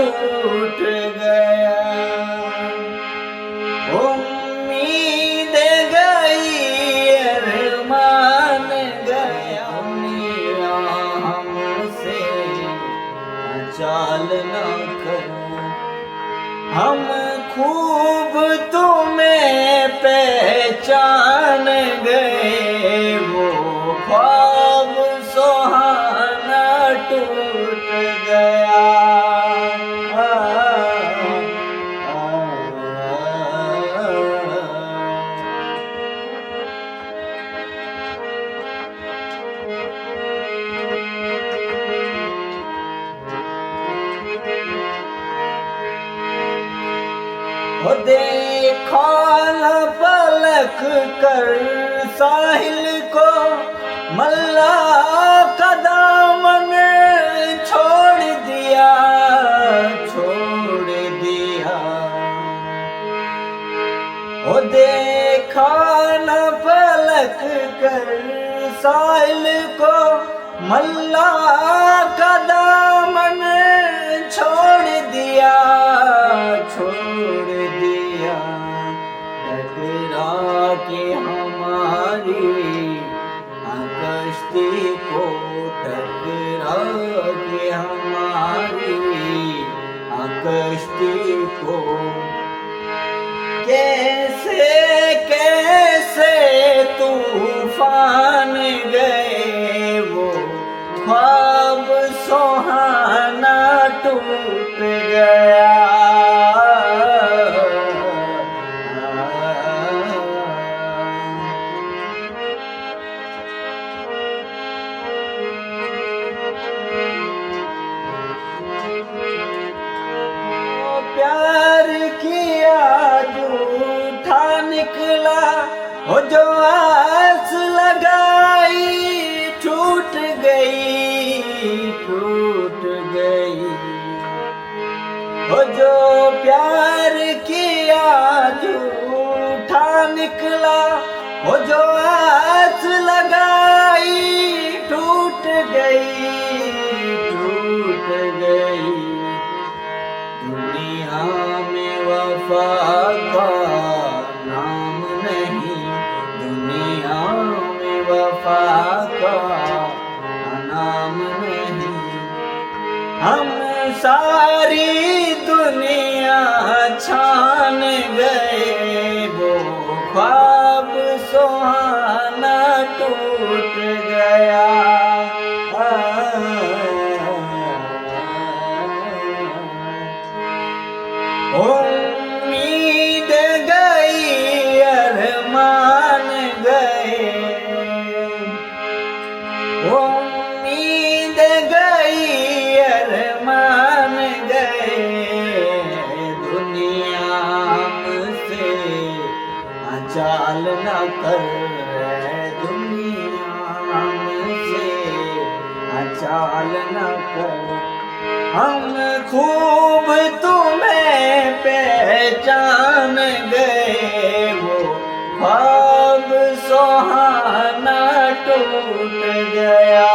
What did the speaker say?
टूट गया। उम्मीद गई अरमान गया, मेरा हमसे चाल न करो। हम खूब तुम्हें पहचान गए, वो ख्वाब सुहाना टूट गया। वो देखा न पलक कर साहिल को, मल्ला का दामन छोड़ दिया, छोड़ दिया। वो देखा न पलक कर साहिल को, मल्ला का दामन छोड़ दिया, छोड़ दिया। टकरा के हमारी कश्ती को, टकरा के हमारी कश्ती को, कैसे कैसे तूफान गए, वो ख्वाब सुहाना टूट गया। प्यार किया झूठा निकला, वो जो आस लगाई टूट गई, टूट गई। वो जो प्यार किया झूठा निकला, वो जो आस लगाई टूट गई, टूट गई। दुनिया में वफा का नाम नहीं, दुनिया में वफा का नाम नहीं। हम सारी दुनिया छान गए, वो ख्वाब सुहाना टूट गया। उम्मीद गई अरमान गए, उम्मीद गई अरमान गए। दुनिया हमसे चाल न कर, दुनिया हमसे चाल न कर। हम खूब तुम्हें पहचान गए, वो ख्वाब सुहाना टूट गया।